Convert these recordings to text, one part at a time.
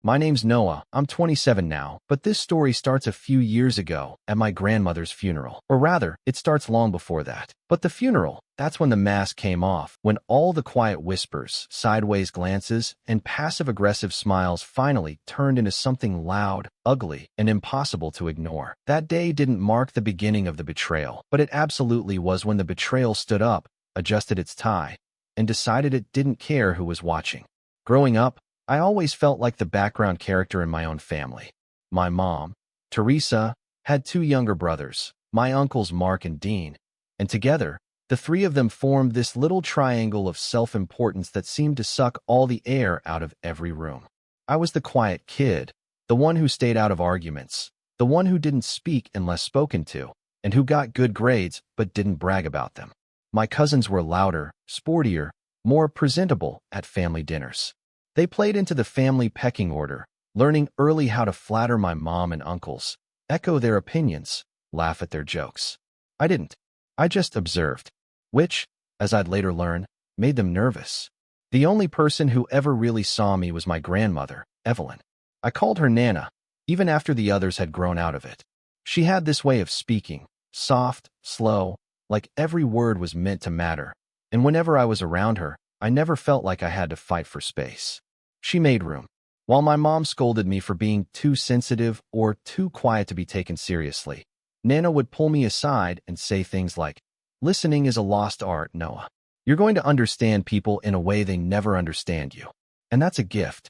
My name's Noah. I'm 27 now, but this story starts a few years ago at my grandmother's funeral. Or rather, it starts long before that. But the funeral, that's when the mask came off, when all the quiet whispers, sideways glances, and passive-aggressive smiles finally turned into something loud, ugly, and impossible to ignore. That day didn't mark the beginning of the betrayal, but it absolutely was when the betrayal stood up, adjusted its tie, and decided it didn't care who was watching. Growing up, I always felt like the background character in my own family. My mom, Teresa, had two younger brothers, my uncles Mark and Dean, and together, the three of them formed this little triangle of self-importance that seemed to suck all the air out of every room. I was the quiet kid, the one who stayed out of arguments, the one who didn't speak unless spoken to, and who got good grades but didn't brag about them. My cousins were louder, sportier, more presentable at family dinners. They played into the family pecking order, learning early how to flatter my mom and uncles, echo their opinions, laugh at their jokes. I didn't. I just observed, which, as I'd later learn, made them nervous. The only person who ever really saw me was my grandmother, Evelyn. I called her Nana, even after the others had grown out of it. She had this way of speaking, soft, slow, like every word was meant to matter, and whenever I was around her, I never felt like I had to fight for space. She made room. While my mom scolded me for being too sensitive or too quiet to be taken seriously, Nana would pull me aside and say things like, "Listening is a lost art, Noah. You're going to understand people in a way they never understand you. And that's a gift."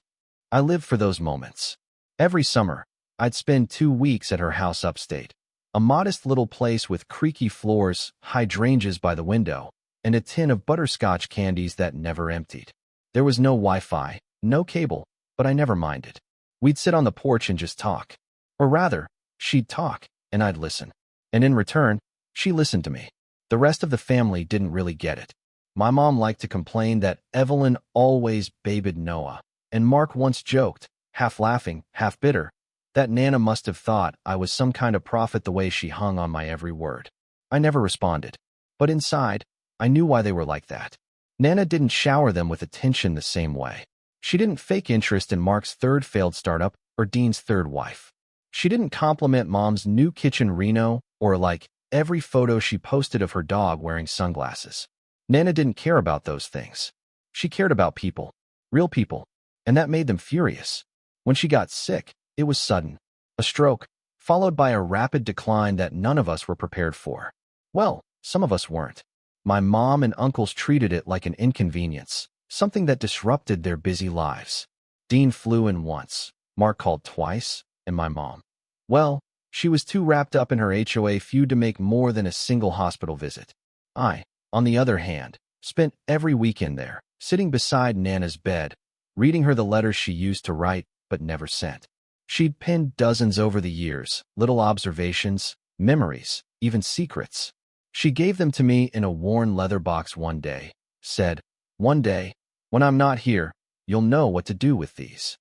I lived for those moments. Every summer, I'd spend 2 weeks at her house upstate, a modest little place with creaky floors, hydrangeas by the window, and a tin of butterscotch candies that never emptied. There was no Wi-Fi, no cable, but I never minded. We'd sit on the porch and just talk. Or rather, she'd talk, and I'd listen. And in return, she listened to me. The rest of the family didn't really get it. My mom liked to complain that Evelyn always babied Noah, and Mark once joked, half laughing, half bitter, that Nana must have thought I was some kind of prophet the way she hung on my every word. I never responded. But inside, I knew why they were like that. Nana didn't shower them with attention the same way. She didn't fake interest in Mark's third failed startup or Dean's third wife. She didn't compliment Mom's new kitchen Reno or like every photo she posted of her dog wearing sunglasses. Nana didn't care about those things. She cared about people, real people, and that made them furious. When she got sick, it was sudden. A stroke, followed by a rapid decline that none of us were prepared for. Well, some of us weren't. My mom and uncles treated it like an inconvenience, something that disrupted their busy lives. Dean flew in once, Mark called twice, and my mom, well, she was too wrapped up in her HOA feud to make more than a single hospital visit. I, on the other hand, spent every weekend there, sitting beside Nana's bed, reading her the letters she used to write but never sent. She'd penned dozens over the years, little observations, memories, even secrets. She gave them to me in a worn leather box one day, said, "One day, when I'm not here, you'll know what to do with these."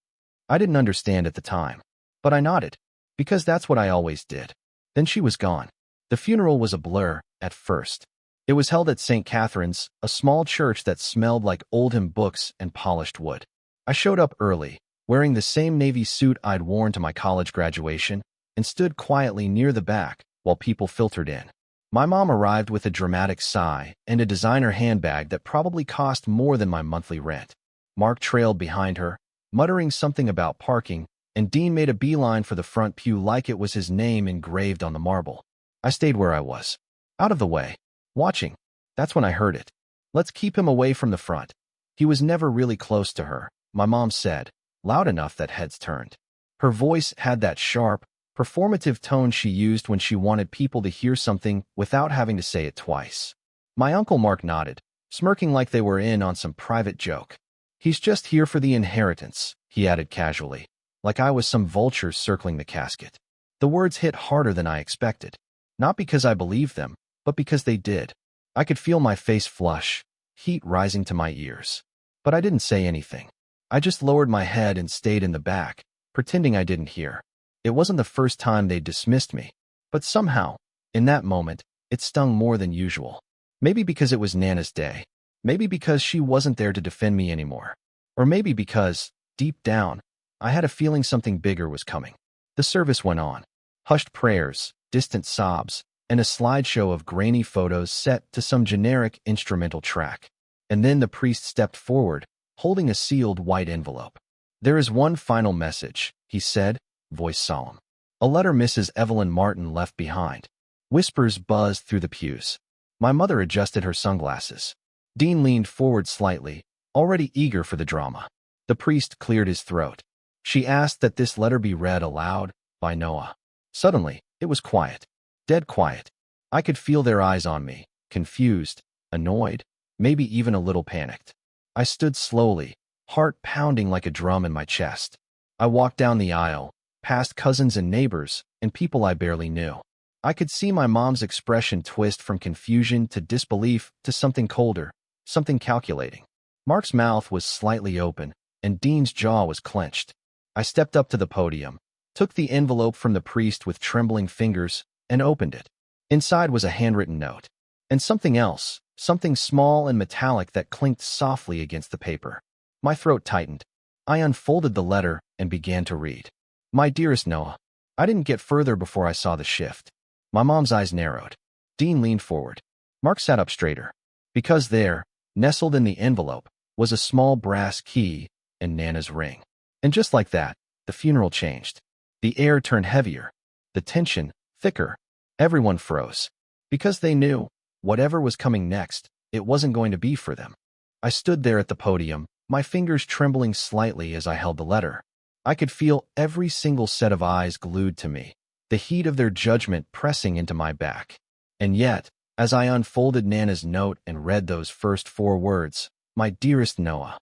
I didn't understand at the time, but I nodded, because that's what I always did. Then she was gone. The funeral was a blur, at first. It was held at St. Catherine's, a small church that smelled like old hymn books and polished wood. I showed up early, wearing the same navy suit I'd worn to my college graduation, and stood quietly near the back while people filtered in. My mom arrived with a dramatic sigh and a designer handbag that probably cost more than my monthly rent. Mark trailed behind her, muttering something about parking, and Dean made a beeline for the front pew like it was his name engraved on the marble. I stayed where I was, out of the way, watching. That's when I heard it. "Let's keep him away from the front." He was never really close to her, my mom said, loud enough that heads turned. Her voice had that sharp, performative tone she used when she wanted people to hear something without having to say it twice. My Uncle Mark nodded, smirking like they were in on some private joke. "He's just here for the inheritance," he added casually, like I was some vulture circling the casket. The words hit harder than I expected, not because I believed them, but because they did. I could feel my face flush, heat rising to my ears. But I didn't say anything. I just lowered my head and stayed in the back, pretending I didn't hear. It wasn't the first time they'd dismissed me, but somehow, in that moment, it stung more than usual. Maybe because it was Nana's day. Maybe because she wasn't there to defend me anymore. Or maybe because, deep down, I had a feeling something bigger was coming. The service went on. Hushed prayers, distant sobs, and a slideshow of grainy photos set to some generic instrumental track. And then the priest stepped forward, holding a sealed white envelope. "There is one final message," he said, voice solemn. "A letter Mrs. Evelyn Martin left behind." Whispers buzzed through the pews. My mother adjusted her sunglasses. Dean leaned forward slightly, already eager for the drama. The priest cleared his throat. "She asked that this letter be read aloud by Noah." Suddenly, it was quiet. Dead quiet. I could feel their eyes on me, confused, annoyed, maybe even a little panicked. I stood slowly, heart pounding like a drum in my chest. I walked down the aisle, past cousins and neighbors, and people I barely knew. I could see my mom's expression twist from confusion to disbelief to something colder, something calculating. Mark's mouth was slightly open, and Dean's jaw was clenched. I stepped up to the podium, took the envelope from the priest with trembling fingers, and opened it. Inside was a handwritten note. And something else, something small and metallic that clinked softly against the paper. My throat tightened. I unfolded the letter and began to read. "My dearest Noah." I didn't get further before I saw the shift. My mom's eyes narrowed. Dean leaned forward. Mark sat up straighter. Because there, nestled in the envelope, was a small brass key and Nana's ring. And just like that, the funeral changed. The air turned heavier. The tension, thicker. Everyone froze. Because they knew, whatever was coming next, it wasn't going to be for them. I stood there at the podium, my fingers trembling slightly as I held the letter. I could feel every single set of eyes glued to me, the heat of their judgment pressing into my back. And yet, as I unfolded Nana's note and read those first 4 words, "My dearest Noah,"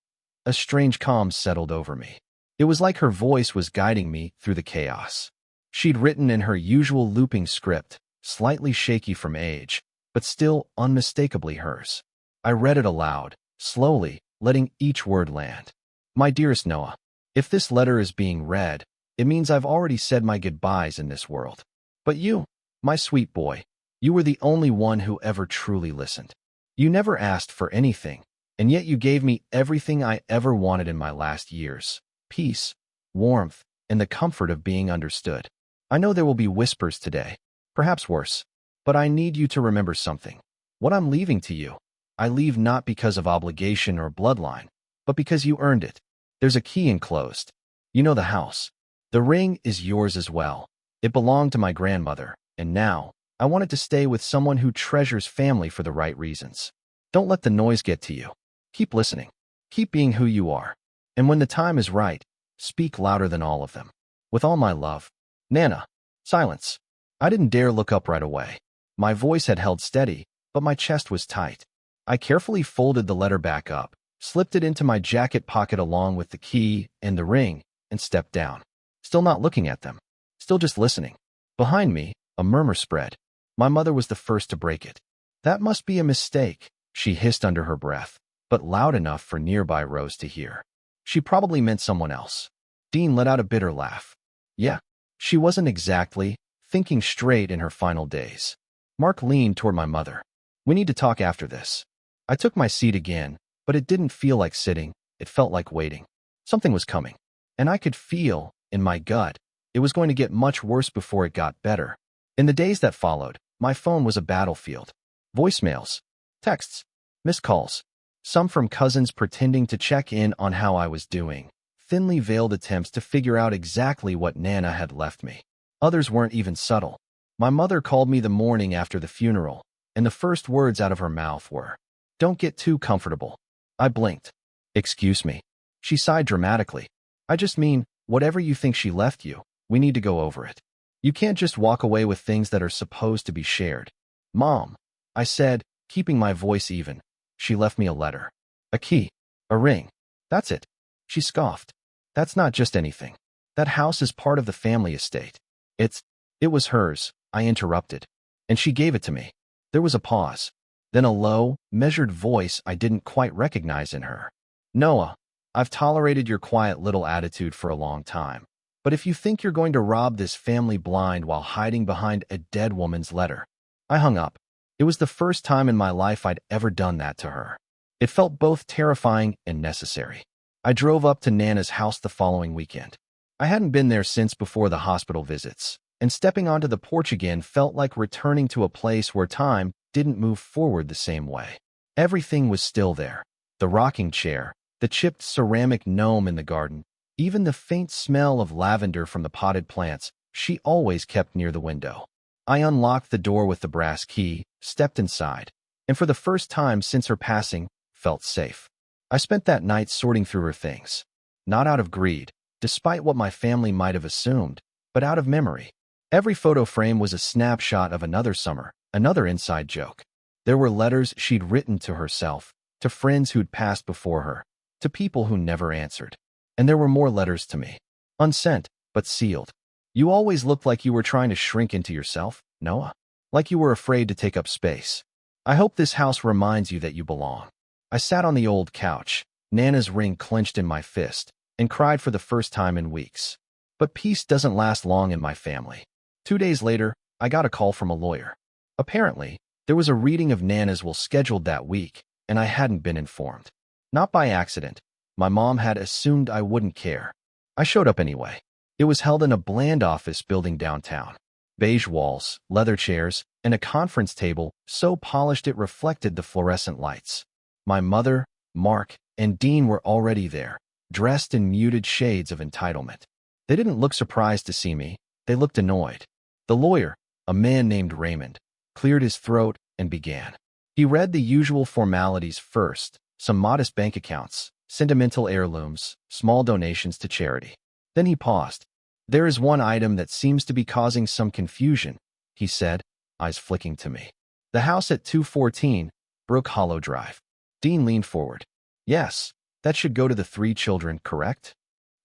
a strange calm settled over me. It was like her voice was guiding me through the chaos. She'd written in her usual looping script, slightly shaky from age, but still unmistakably hers. I read it aloud, slowly, letting each word land. "My dearest Noah, if this letter is being read, it means I've already said my goodbyes in this world. But you, my sweet boy, you were the only one who ever truly listened. You never asked for anything, and yet you gave me everything I ever wanted in my last years. Peace, warmth, and the comfort of being understood. I know there will be whispers today, perhaps worse, but I need you to remember something. What I'm leaving to you, I leave not because of obligation or bloodline, but because you earned it. There's a key enclosed. You know the house. The ring is yours as well. It belonged to my grandmother, and now, I want it to stay with someone who treasures family for the right reasons. Don't let the noise get to you. Keep listening. Keep being who you are. And when the time is right, speak louder than all of them. With all my love, Nana." Silence. I didn't dare look up right away. My voice had held steady, but my chest was tight. I carefully folded the letter back up, slipped it into my jacket pocket along with the key and the ring, and stepped down. Still not looking at them. Still just listening. Behind me, a murmur spread. My mother was the first to break it. "That must be a mistake," she hissed under her breath, but loud enough for nearby Rose to hear. "She probably meant someone else." Dean let out a bitter laugh. "Yeah, she wasn't exactly thinking straight in her final days." Mark leaned toward my mother. "We need to talk after this." I took my seat again, but it didn't feel like sitting, it felt like waiting. Something was coming, and I could feel, in my gut, it was going to get much worse before it got better. In the days that followed, my phone was a battlefield. Voicemails, texts, missed calls, some from cousins pretending to check in on how I was doing, thinly veiled attempts to figure out exactly what Nana had left me. Others weren't even subtle. My mother called me the morning after the funeral, and the first words out of her mouth were, "Don't get too comfortable." I blinked. "Excuse me." She sighed dramatically. "I just mean, whatever you think she left you, we need to go over it. You can't just walk away with things that are supposed to be shared." "Mom," I said, keeping my voice even. "She left me a letter. A key. A ring. That's it." She scoffed. "That's not just anything. That house is part of the family estate. It was hers," I interrupted. "And she gave it to me." There was a pause. Then a low, measured voice I didn't quite recognize in her. "Noah, I've tolerated your quiet little attitude for a long time. But if you think you're going to rob this family blind while hiding behind a dead woman's letter." I hung up. It was the first time in my life I'd ever done that to her. It felt both terrifying and necessary. I drove up to Nana's house the following weekend. I hadn't been there since before the hospital visits, and stepping onto the porch again felt like returning to a place where time didn't move forward the same way. Everything was still there. The rocking chair, the chipped ceramic gnome in the garden, even the faint smell of lavender from the potted plants she always kept near the window. I unlocked the door with the brass key, stepped inside, and for the first time since her passing, felt safe. I spent that night sorting through her things. Not out of greed, despite what my family might have assumed, but out of memory. Every photo frame was a snapshot of another summer, another inside joke. There were letters she'd written to herself, to friends who'd passed before her, to people who never answered. And there were more letters to me. Unsent, but sealed. You always looked like you were trying to shrink into yourself, Noah. Like you were afraid to take up space. I hope this house reminds you that you belong. I sat on the old couch, Nana's ring clenched in my fist, and cried for the first time in weeks. But peace doesn't last long in my family. 2 days later, I got a call from a lawyer. Apparently, there was a reading of Nana's will scheduled that week, and I hadn't been informed. Not by accident. My mom had assumed I wouldn't care. I showed up anyway. It was held in a bland office building downtown. Beige walls, leather chairs, and a conference table so polished it reflected the fluorescent lights. My mother, Mark, and Dean were already there, dressed in muted shades of entitlement. They didn't look surprised to see me. They looked annoyed. The lawyer, a man named Raymond, cleared his throat and began. He read the usual formalities first, some modest bank accounts, sentimental heirlooms, small donations to charity. Then he paused. There is one item that seems to be causing some confusion, he said, eyes flicking to me. The house at 214, Brook Hollow Drive. Dean leaned forward. Yes, that should go to the 3 children, correct?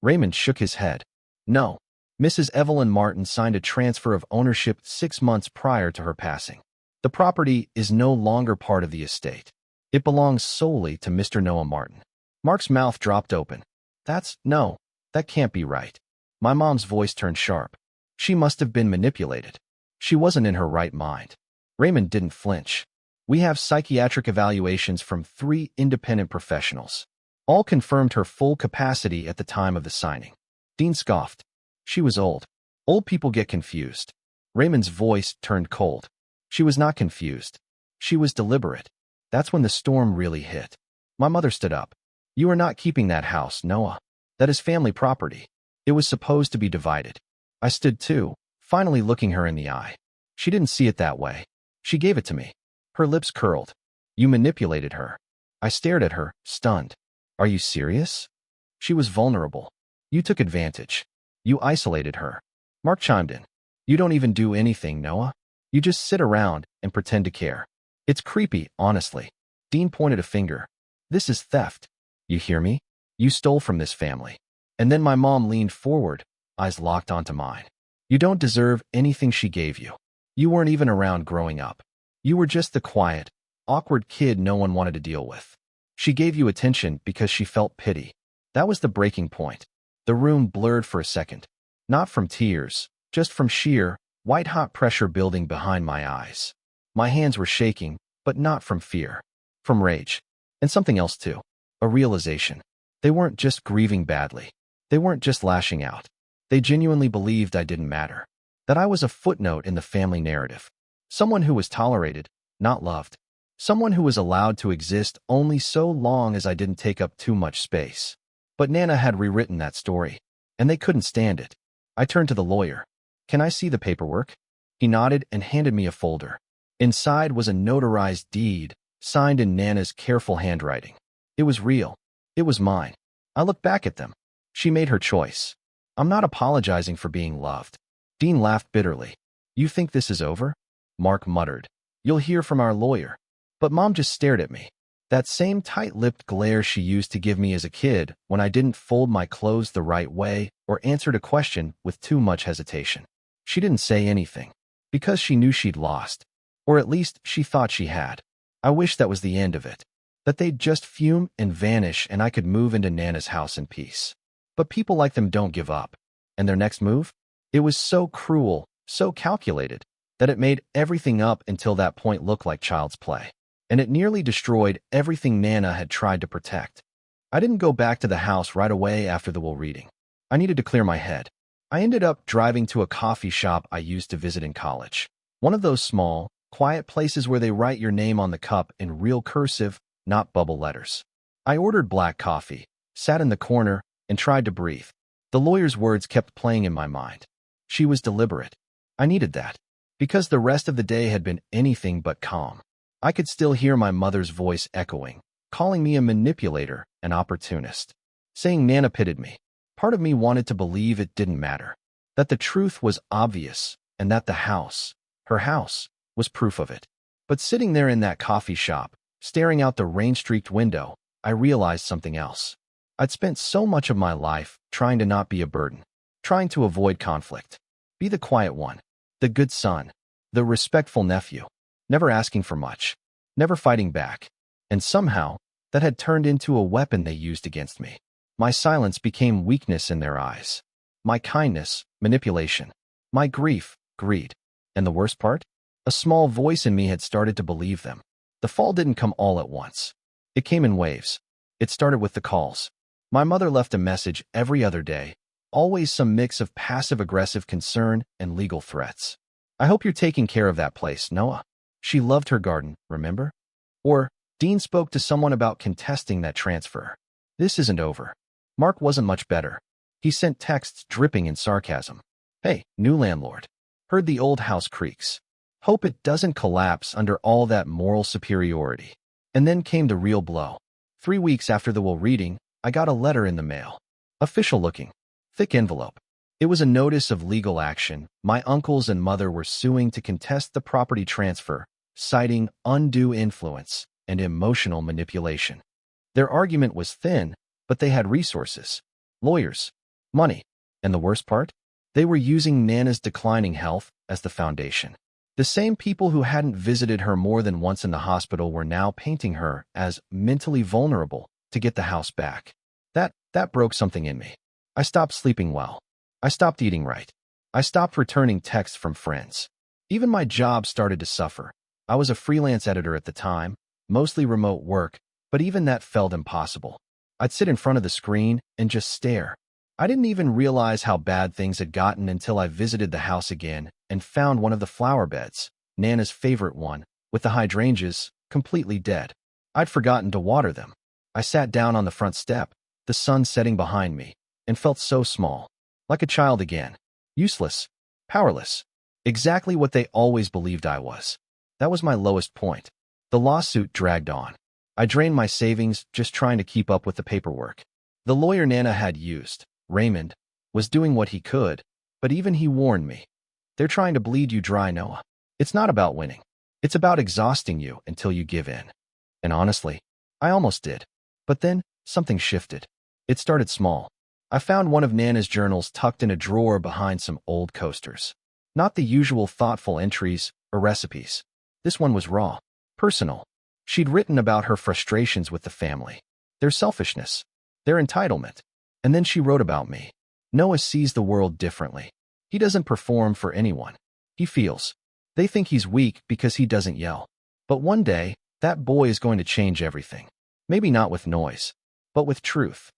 Raymond shook his head. No. Mrs. Evelyn Martin signed a transfer of ownership 6 months prior to her passing. The property is no longer part of the estate. It belongs solely to Mr. Noah Martin. Mark's mouth dropped open. No, that can't be right. My mom's voice turned sharp. She must have been manipulated. She wasn't in her right mind. Raymond didn't flinch. We have psychiatric evaluations from 3 independent professionals. All confirmed her full capacity at the time of the signing. Dean scoffed. She was old. Old people get confused. Raymond's voice turned cold. She was not confused. She was deliberate. That's when the storm really hit. My mother stood up. You are not keeping that house, Noah. That is family property. It was supposed to be divided. I stood too, finally looking her in the eye. She didn't see it that way. She gave it to me. Her lips curled. You manipulated her. I stared at her, stunned. Are you serious? She was vulnerable. You took advantage. You isolated her. Mark chimed in. You don't even do anything, Noah. You just sit around and pretend to care. It's creepy, honestly. Dean pointed a finger. This is theft. You hear me? You stole from this family. And then my mom leaned forward, eyes locked onto mine. You don't deserve anything she gave you. You weren't even around growing up. You were just the quiet, awkward kid no one wanted to deal with. She gave you attention because she felt pity. That was the breaking point. The room blurred for a second. Not from tears, just from sheer, white-hot pressure building behind my eyes. My hands were shaking, but not from fear. From rage. And something else too. A realization. They weren't just grieving badly. They weren't just lashing out. They genuinely believed I didn't matter. That I was a footnote in the family narrative. Someone who was tolerated, not loved. Someone who was allowed to exist only so long as I didn't take up too much space. But Nana had rewritten that story, and they couldn't stand it. I turned to the lawyer. Can I see the paperwork? He nodded and handed me a folder. Inside was a notarized deed, signed in Nana's careful handwriting. It was real. It was mine. I looked back at them. She made her choice. I'm not apologizing for being loved. Dean laughed bitterly. You think this is over? Mark muttered. You'll hear from our lawyer. But Mom just stared at me. That same tight-lipped glare she used to give me as a kid when I didn't fold my clothes the right way or answered a question with too much hesitation. She didn't say anything. Because she knew she'd lost. Or at least she thought she had. I wish that was the end of it. That they'd just fume and vanish and I could move into Nana's house in peace. But people like them don't give up. And their next move? It was so cruel, so calculated, that it made everything up until that point look like child's play. And it nearly destroyed everything Nana had tried to protect. I didn't go back to the house right away after the will reading. I needed to clear my head. I ended up driving to a coffee shop I used to visit in college. One of those small, quiet places where they write your name on the cup in real cursive, not bubble letters. I ordered black coffee, sat in the corner, and tried to breathe. The lawyer's words kept playing in my mind. She was deliberate. I needed that, because the rest of the day had been anything but calm. I could still hear my mother's voice echoing, calling me a manipulator, an opportunist, saying Nana pitted me. Part of me wanted to believe it didn't matter, that the truth was obvious, and that the house, her house, was proof of it. But sitting there in that coffee shop, staring out the rain-streaked window, I realized something else. I'd spent so much of my life trying to not be a burden, trying to avoid conflict, be the quiet one, the good son, the respectful nephew, never asking for much, never fighting back. And somehow, that had turned into a weapon they used against me. My silence became weakness in their eyes. My kindness, manipulation. My grief, greed. And the worst part? A small voice in me had started to believe them. The fall didn't come all at once. It came in waves. It started with the calls. My mother left a message every other day, always some mix of passive-aggressive concern and legal threats. I hope you're taking care of that place, Noah. She loved her garden, remember? Or, Dean spoke to someone about contesting that transfer. This isn't over. Mark wasn't much better. He sent texts dripping in sarcasm. Hey, new landlord. Heard the old house creaks. Hope it doesn't collapse under all that moral superiority. And then came the real blow. 3 weeks after the will reading, I got a letter in the mail. Official looking. Thick envelope. It was a notice of legal action. My uncles and mother were suing to contest the property transfer, citing undue influence and emotional manipulation. Their argument was thin, but they had resources, lawyers, money, and the worst part? They were using Nana's declining health as the foundation. The same people who hadn't visited her more than once in the hospital were now painting her as mentally vulnerable to get the house back. That broke something in me. I stopped sleeping well. I stopped eating right. I stopped returning texts from friends. Even my job started to suffer. I was a freelance editor at the time, mostly remote work, but even that felt impossible. I'd sit in front of the screen and just stare. I didn't even realize how bad things had gotten until I visited the house again and found one of the flower beds, Nana's favorite one, with the hydrangeas, completely dead. I'd forgotten to water them. I sat down on the front step, the sun setting behind me, and felt so small, like a child again. Useless, powerless, exactly what they always believed I was. That was my lowest point. The lawsuit dragged on. I drained my savings just trying to keep up with the paperwork. The lawyer Nana had used, Raymond, was doing what he could, but even he warned me. They're trying to bleed you dry, Noah. It's not about winning. It's about exhausting you until you give in. And honestly, I almost did. But then, something shifted. It started small. I found one of Nana's journals tucked in a drawer behind some old coasters. Not the usual thoughtful entries or recipes. This one was raw, personal. She'd written about her frustrations with the family, their selfishness, their entitlement. And then she wrote about me. Noah sees the world differently. He doesn't perform for anyone. He feels. They think he's weak because he doesn't yell. But one day, that boy is going to change everything. Maybe not with noise, but with truth.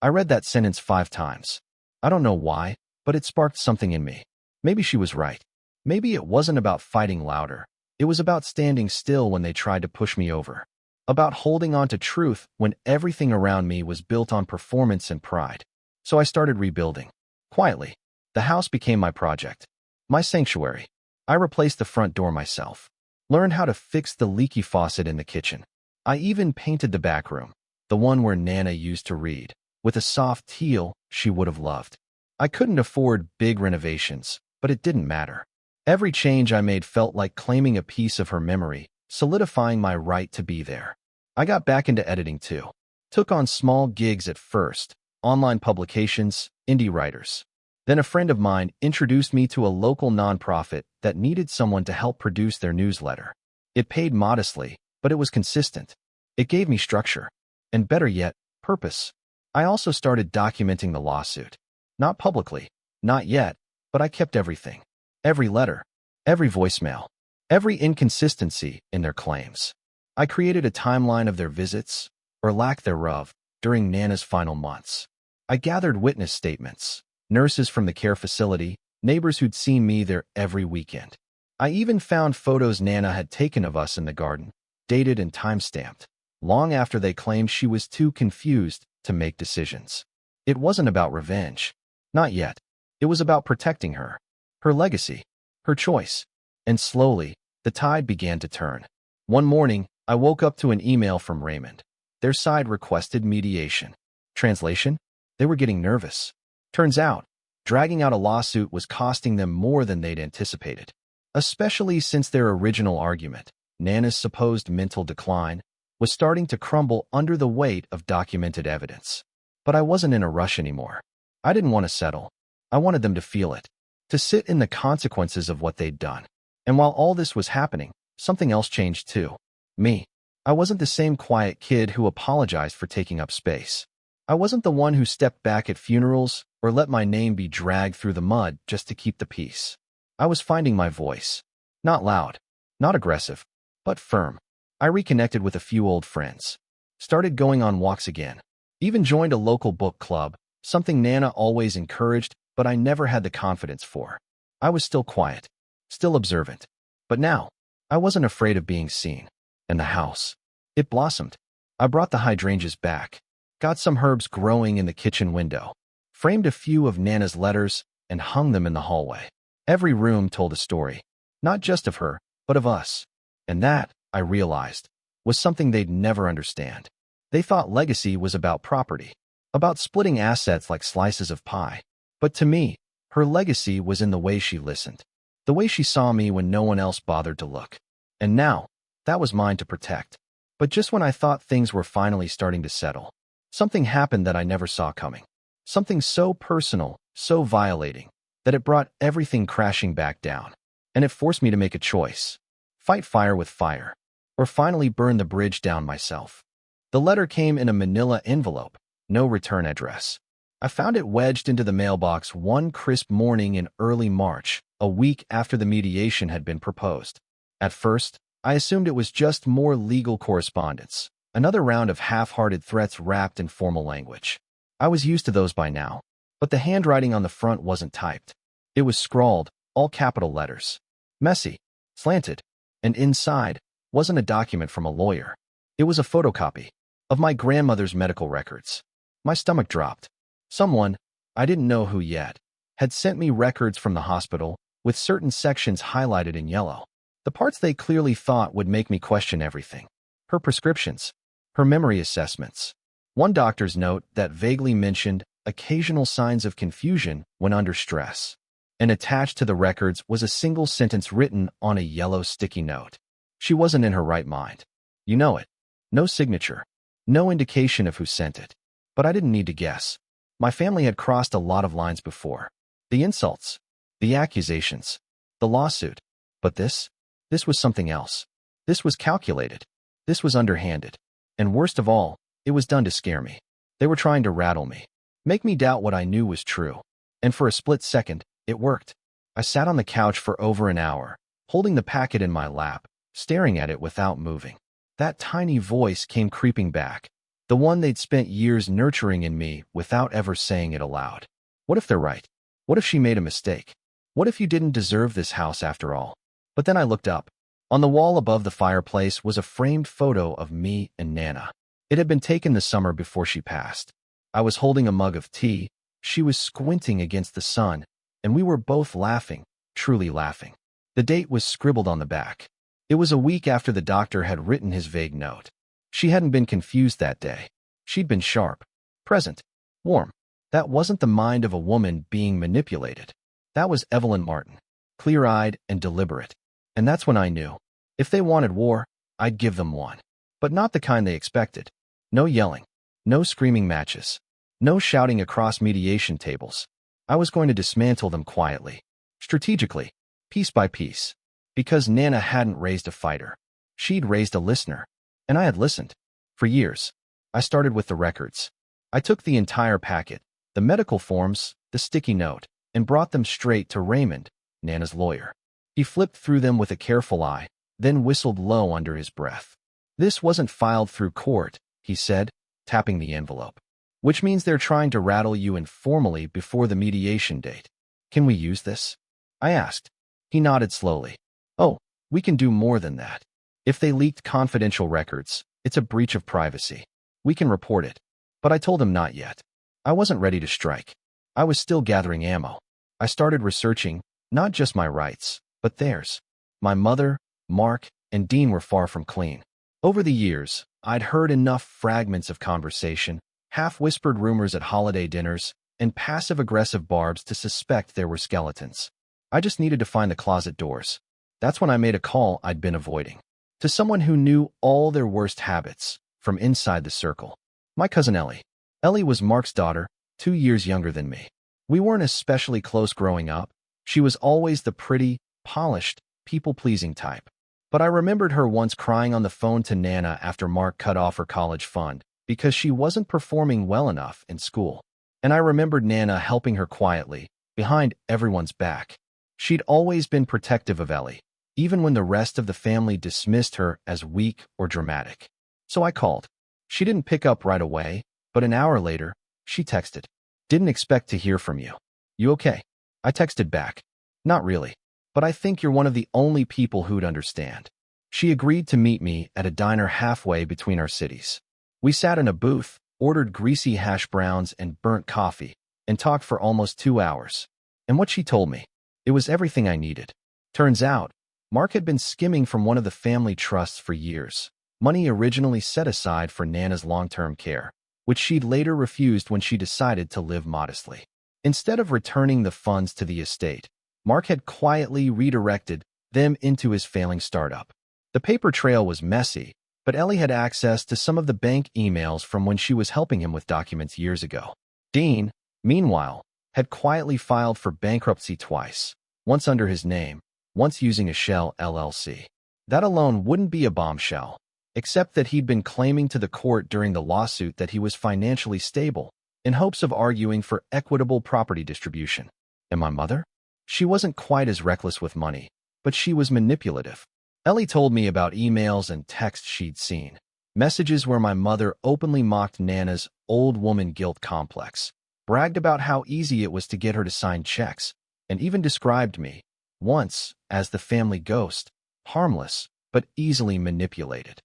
I read that sentence 5 times. I don't know why, but it sparked something in me. Maybe she was right. Maybe it wasn't about fighting louder. It was about standing still when they tried to push me over. About holding on to truth when everything around me was built on performance and pride. So I started rebuilding. Quietly. The house became my project. My sanctuary. I replaced the front door myself. Learned how to fix the leaky faucet in the kitchen. I even painted the back room, the one where Nana used to read, with a soft teal she would have loved. I couldn't afford big renovations, but it didn't matter. Every change I made felt like claiming a piece of her memory, solidifying my right to be there. I got back into editing too. Took on small gigs at first, online publications, indie writers. Then a friend of mine introduced me to a local nonprofit that needed someone to help produce their newsletter. It paid modestly, but it was consistent. It gave me structure. And better yet, purpose. I also started documenting the lawsuit. Not publicly, not yet, but I kept everything. Every letter, every voicemail, every inconsistency in their claims. I created a timeline of their visits, or lack thereof, during Nana's final months. I gathered witness statements, nurses from the care facility, neighbors who'd seen me there every weekend. I even found photos Nana had taken of us in the garden, dated and time-stamped, long after they claimed she was too confused to make decisions. It wasn't about revenge. Not yet. It was about protecting her, her legacy, her choice. And slowly, the tide began to turn. One morning, I woke up to an email from Raymond. Their side requested mediation. Translation? They were getting nervous. Turns out, dragging out a lawsuit was costing them more than they'd anticipated. Especially since their original argument, Nana's supposed mental decline, was starting to crumble under the weight of documented evidence. But I wasn't in a rush anymore. I didn't want to settle. I wanted them to feel it, to sit in the consequences of what they'd done. And while all this was happening, something else changed too. Me. I wasn't the same quiet kid who apologized for taking up space. I wasn't the one who stepped back at funerals or let my name be dragged through the mud just to keep the peace. I was finding my voice. Not loud, not aggressive, but firm. I reconnected with a few old friends, started going on walks again, even joined a local book club, something Nana always encouraged, but I never had the confidence for. I was still quiet, still observant. But now, I wasn't afraid of being seen. And the house. It blossomed. I brought the hydrangeas back, got some herbs growing in the kitchen window, framed a few of Nana's letters, and hung them in the hallway. Every room told a story, not just of her, but of us. And that, I realized, was something they'd never understand. They thought legacy was about property, about splitting assets like slices of pie. But to me, her legacy was in the way she listened, the way she saw me when no one else bothered to look. And now, that was mine to protect. But just when I thought things were finally starting to settle, something happened that I never saw coming. Something so personal, so violating, that it brought everything crashing back down. And it forced me to make a choice. Fight fire with fire, or finally burn the bridge down myself. The letter came in a manila envelope, no return address. I found it wedged into the mailbox one crisp morning in early March, a week after the mediation had been proposed. At first, I assumed it was just more legal correspondence, another round of half-hearted threats wrapped in formal language. I was used to those by now, but the handwriting on the front wasn't typed. It was scrawled, all capital letters. Messy, slanted, and inside wasn't a document from a lawyer. It was a photocopy of my grandmother's medical records. My stomach dropped. Someone, I didn't know who yet, had sent me records from the hospital with certain sections highlighted in yellow. The parts they clearly thought would make me question everything. Her prescriptions, her memory assessments. One doctor's note that vaguely mentioned occasional signs of confusion when under stress. And attached to the records was a single sentence written on a yellow sticky note. She wasn't in her right mind. You know it. No signature. No indication of who sent it. But I didn't need to guess. My family had crossed a lot of lines before. The insults. The accusations. The lawsuit. But this was something else. This was calculated. This was underhanded. And worst of all, it was done to scare me. They were trying to rattle me, make me doubt what I knew was true. And for a split second, it worked. I sat on the couch for over an hour, holding the packet in my lap, staring at it without moving. That tiny voice came creeping back, the one they'd spent years nurturing in me without ever saying it aloud. What if they're right? What if she made a mistake? What if you didn't deserve this house after all? But then I looked up. On the wall above the fireplace was a framed photo of me and Nana. It had been taken the summer before she passed. I was holding a mug of tea, she was squinting against the sun, and we were both laughing, truly laughing. The date was scribbled on the back. It was a week after the doctor had written his vague note. She hadn't been confused that day. She'd been sharp, present, warm. That wasn't the mind of a woman being manipulated. That was Evelyn Martin, clear-eyed and deliberate. And that's when I knew. If they wanted war, I'd give them one. But not the kind they expected. No yelling. No screaming matches. No shouting across mediation tables. I was going to dismantle them quietly. Strategically. Piece by piece. Because Nana hadn't raised a fighter. She'd raised a listener. And I had listened. For years. I started with the records. I took the entire packet, the medical forms, the sticky note, and brought them straight to Raymond, Nana's lawyer. He flipped through them with a careful eye, then whistled low under his breath. This wasn't filed through court, he said, tapping the envelope. which means they're trying to rattle you informally before the mediation date. Can we use this? I asked. He nodded slowly. Oh, we can do more than that. If they leaked confidential records, it's a breach of privacy. We can report it. But I told him not yet. I wasn't ready to strike. I was still gathering ammo. I started researching, not just my rights, but theirs. My mother, Mark, and Dean were far from clean. Over the years, I'd heard enough fragments of conversation, half-whispered rumors at holiday dinners, and passive-aggressive barbs to suspect there were skeletons. I just needed to find the closet doors. That's when I made a call I'd been avoiding. To someone who knew all their worst habits, from inside the circle. My cousin Ellie. Ellie was Mark's daughter, 2 years younger than me. We weren't especially close growing up. She was always the pretty, polished, people-pleasing type. But I remembered her once crying on the phone to Nana after Mark cut off her college fund because she wasn't performing well enough in school. And I remembered Nana helping her quietly, behind everyone's back. She'd always been protective of Ellie, even when the rest of the family dismissed her as weak or dramatic. So I called. She didn't pick up right away, but an hour later, she texted. Didn't expect to hear from you. You okay? I texted back. Not really, but I think you're one of the only people who'd understand. She agreed to meet me at a diner halfway between our cities. We sat in a booth, ordered greasy hash browns and burnt coffee, and talked for almost 2 hours. And what she told me, it was everything I needed. Turns out, Mark had been skimming from one of the family trusts for years, money originally set aside for Nana's long-term care, which she'd later refused when she decided to live modestly. Instead of returning the funds to the estate, Mark had quietly redirected them into his failing startup. The paper trail was messy, but Ellie had access to some of the bank emails from when she was helping him with documents years ago. Dean, meanwhile, had quietly filed for bankruptcy twice, once under his name, once using a shell LLC. That alone wouldn't be a bombshell, except that he'd been claiming to the court during the lawsuit that he was financially stable, in hopes of arguing for equitable property distribution. And my mother? She wasn't quite as reckless with money, but she was manipulative. Ellie told me about emails and texts she'd seen, messages where my mother openly mocked Nana's old woman guilt complex, bragged about how easy it was to get her to sign checks, and even described me, once, as the family ghost, harmless, but easily manipulated.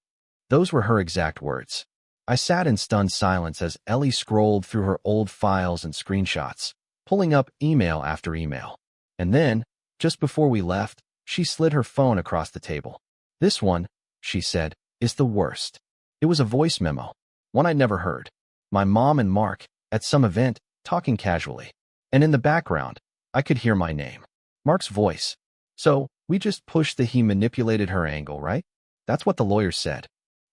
Those were her exact words. I sat in stunned silence as Ellie scrolled through her old files and screenshots, pulling up email after email. And then, just before we left, she slid her phone across the table. This one, she said, is the worst. It was a voice memo, one I'd never heard. My mom and Mark, at some event, talking casually. And in the background, I could hear my name. Mark's voice. So, we just pushed the he manipulated her angle, right? That's what the lawyer said.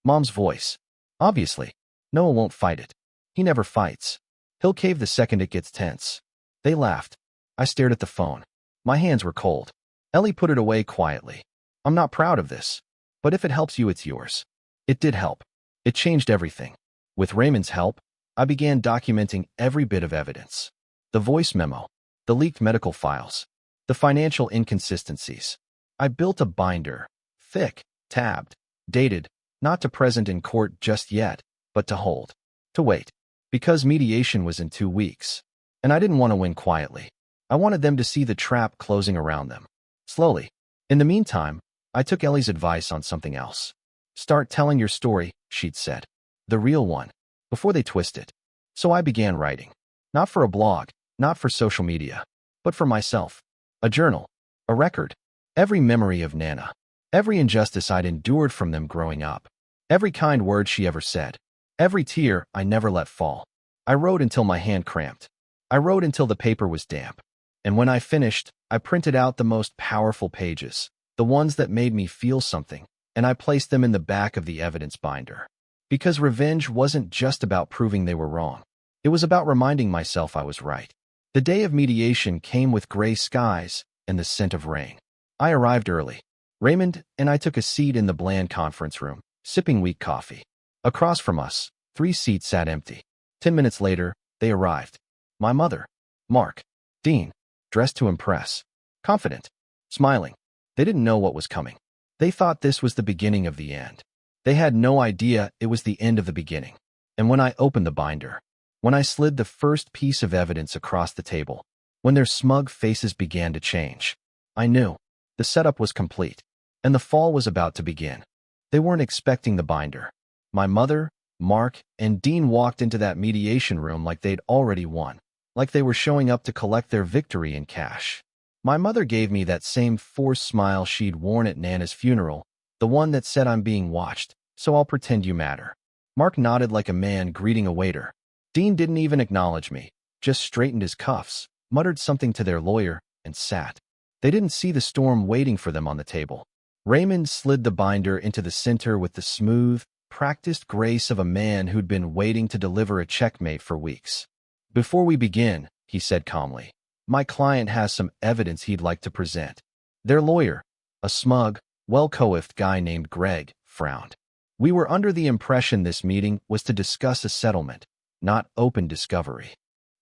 Mom's voice. Obviously. Noah won't fight it. He never fights. He'll cave the second it gets tense. They laughed. I stared at the phone. My hands were cold. Ellie put it away quietly. I'm not proud of this, but if it helps you, it's yours. It did help. It changed everything. With Raymond's help, I began documenting every bit of evidence. The voice memo, the leaked medical files, the financial inconsistencies. I built a binder, thick, tabbed, dated, not to present in court just yet, but to hold, to wait, because mediation was in 2 weeks. And I didn't want to win quietly. I wanted them to see the trap closing around them. Slowly. In the meantime, I took Ellie's advice on something else. Start telling your story, she'd said. The real one, before they twist it. So I began writing. Not for a blog, not for social media, but for myself. A journal, a record. Every memory of Nana. Every injustice I'd endured from them growing up. Every kind word she ever said. Every tear I never let fall. I wrote until my hand cramped. I wrote until the paper was damp. And when I finished, I printed out the most powerful pages, the ones that made me feel something, and I placed them in the back of the evidence binder. Because revenge wasn't just about proving they were wrong. It was about reminding myself I was right. The day of mediation came with gray skies and the scent of rain. I arrived early. Raymond and I took a seat in the bland conference room, sipping weak coffee. Across from us, 3 seats sat empty. 10 minutes later, they arrived. My mother, Mark, Dean, dressed to impress, confident, smiling. They didn't know what was coming. They thought this was the beginning of the end. They had no idea it was the end of the beginning. And when I opened the binder, When I slid the first piece of evidence across the table, when their smug faces began to change, I knew the setup was complete, and the fall was about to begin. They weren't expecting the binder. My mother, Mark, and Dean walked into that mediation room like they'd already won, like they were showing up to collect their victory in cash. My mother gave me that same forced smile she'd worn at Nana's funeral, the one that said I'm being watched, so I'll pretend you matter. Mark nodded like a man greeting a waiter. Dean didn't even acknowledge me, just straightened his cuffs, muttered something to their lawyer, and sat. They didn't see the storm waiting for them on the table. Raymond slid the binder into the center with the smooth, practiced grace of a man who'd been waiting to deliver a checkmate for weeks. "Before we begin," he said calmly, "my client has some evidence he'd like to present." Their lawyer, a smug, well-coiffed guy named Greg, frowned. "We were under the impression this meeting was to discuss a settlement, not open discovery."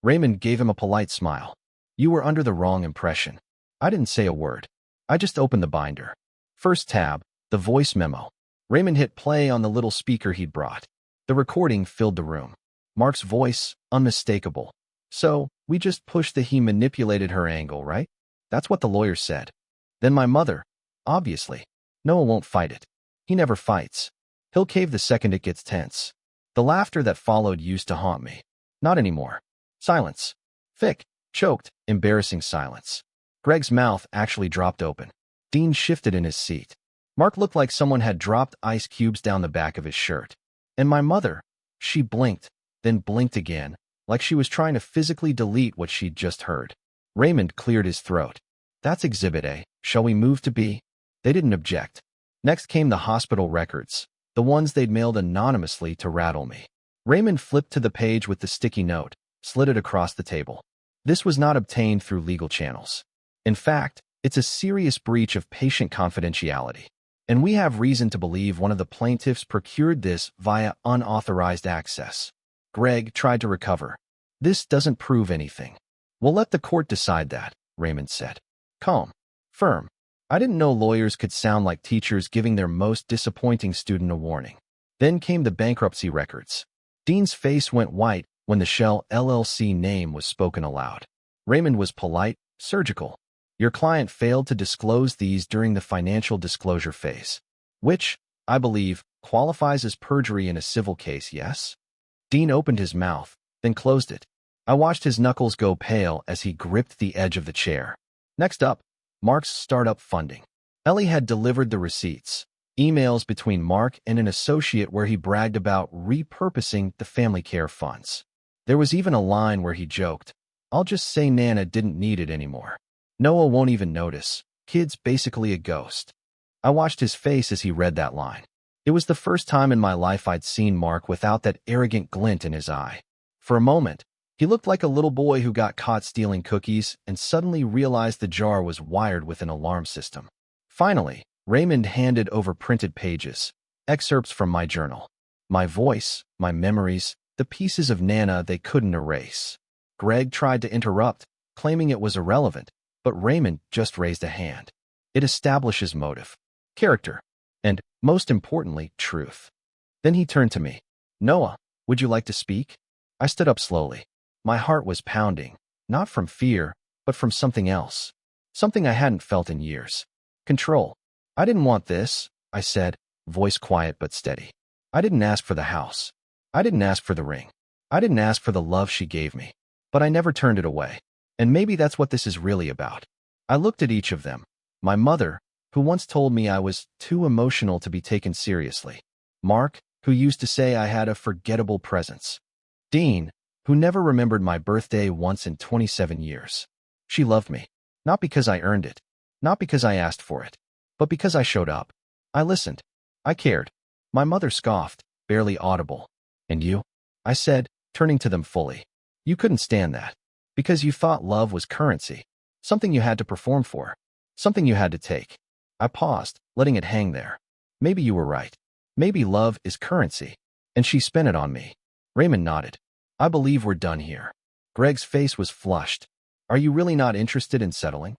Raymond gave him a polite smile. "You were under the wrong impression." I didn't say a word. I just opened the binder. First tab, the voice memo. Raymond hit play on the little speaker he'd brought. The recording filled the room. Mark's voice, unmistakable. "So, we just pushed the he manipulated her angle, right? That's what the lawyer said." Then my mother, "Obviously. Noah won't fight it. He never fights. He'll cave the second it gets tense." The laughter that followed used to haunt me. Not anymore. Silence. Thick, choked, embarrassing silence. Greg's mouth actually dropped open. Dean shifted in his seat. Mark looked like someone had dropped ice cubes down the back of his shirt. And my mother, she blinked, then blinked again, like she was trying to physically delete what she'd just heard. Raymond cleared his throat. "That's Exhibit A. Shall we move to B?" They didn't object. Next came the hospital records, the ones they'd mailed anonymously to rattle me. Raymond flipped to the page with the sticky note, slid it across the table. This was not obtained through legal channels. In fact, it's a serious breach of patient confidentiality. And we have reason to believe one of the plaintiffs procured this via unauthorized access. Greg tried to recover. "This doesn't prove anything." "We'll let the court decide that," Raymond said. Calm. Firm. I didn't know lawyers could sound like teachers giving their most disappointing student a warning. Then came the bankruptcy records. Dean's face went white when the Shell LLC name was spoken aloud. Raymond was polite, surgical. "Your client failed to disclose these during the financial disclosure phase, which, I believe, qualifies as perjury in a civil case, yes?" Dean opened his mouth, then closed it. I watched his knuckles go pale as he gripped the edge of the chair. Next up, Mark's startup funding. Ellie had delivered the receipts, emails between Mark and an associate where he bragged about repurposing the family care funds. There was even a line where he joked, "I'll just say Nana didn't need it anymore. Noah won't even notice. Kid's basically a ghost." I watched his face as he read that line. It was the first time in my life I'd seen Mark without that arrogant glint in his eye. For a moment, he looked like a little boy who got caught stealing cookies and suddenly realized the jar was wired with an alarm system. Finally, Raymond handed over printed pages, excerpts from my journal. My voice, my memories, the pieces of Nana they couldn't erase. Greg tried to interrupt, claiming it was irrelevant, but Raymond just raised a hand. It establishes motive, character, and, most importantly, truth. Then he turned to me. "Noah, would you like to speak?" I stood up slowly. My heart was pounding, not from fear, but from something else. Something I hadn't felt in years. Control. "I didn't want this," I said, voice quiet but steady. "I didn't ask for the house. I didn't ask for the ring. I didn't ask for the love she gave me. But I never turned it away. And maybe that's what this is really about." I looked at each of them. My mother, who once told me I was too emotional to be taken seriously. Mark, who used to say I had a forgettable presence. Dean, who never remembered my birthday once in 27 years. She loved me. Not because I earned it. Not because I asked for it. But because I showed up. I listened. I cared. My mother scoffed, barely audible. "And you?" I said, turning to them fully. "You couldn't stand that. Because you thought love was currency. Something you had to perform for. Something you had to take." I paused, letting it hang there. Maybe you were right. Maybe love is currency. And she spent it on me. Raymond nodded. "I believe we're done here." Greg's face was flushed. "Are you really not interested in settling?"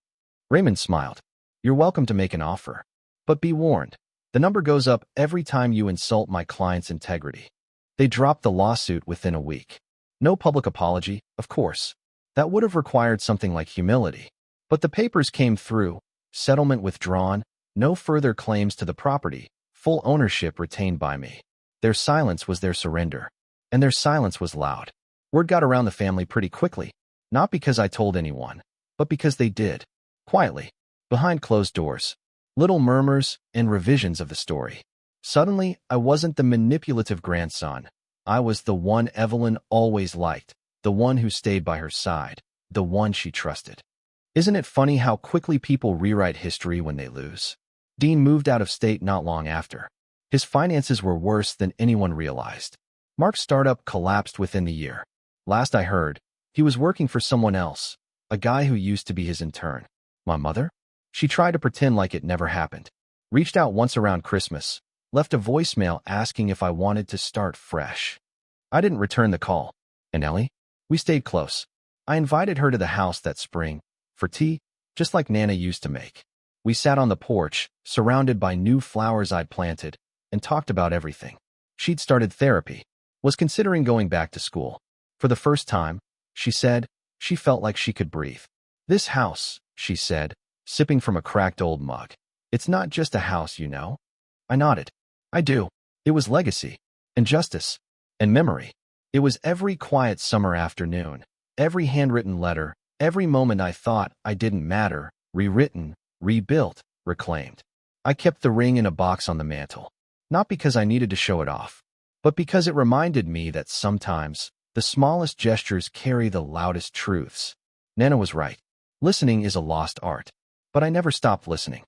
Raymond smiled. "You're welcome to make an offer. But be warned. The number goes up every time you insult my client's integrity." They dropped the lawsuit within a week. No public apology, of course. That would have required something like humility. But the papers came through, settlement withdrawn, no further claims to the property, full ownership retained by me. Their silence was their surrender. And their silence was loud. Word got around the family pretty quickly, not because I told anyone, but because they did. Quietly, behind closed doors. Little murmurs and revisions of the story. Suddenly, I wasn't the manipulative grandson. I was the one Evelyn always liked, the one who stayed by her side, the one she trusted. Isn't it funny how quickly people rewrite history when they lose? Dean moved out of state not long after. His finances were worse than anyone realized. Mark's startup collapsed within the year. Last I heard, he was working for someone else, a guy who used to be his intern. My mother? She tried to pretend like it never happened. Reached out once around Christmas, left a voicemail asking if I wanted to start fresh. I didn't return the call. And Ellie? We stayed close. I invited her to the house that spring, for tea, just like Nana used to make. We sat on the porch, surrounded by new flowers I'd planted, and talked about everything. She'd started therapy, was considering going back to school. For the first time, she said, she felt like she could breathe. This house, she said, sipping from a cracked old mug. It's not just a house, you know. I nodded. I do. It was legacy, and justice, and memory. It was every quiet summer afternoon, every handwritten letter, every moment I thought I didn't matter, rewritten, rebuilt, reclaimed. I kept the ring in a box on the mantel, not because I needed to show it off, but because it reminded me that sometimes the smallest gestures carry the loudest truths. Nana was right. Listening is a lost art. But I never stopped listening.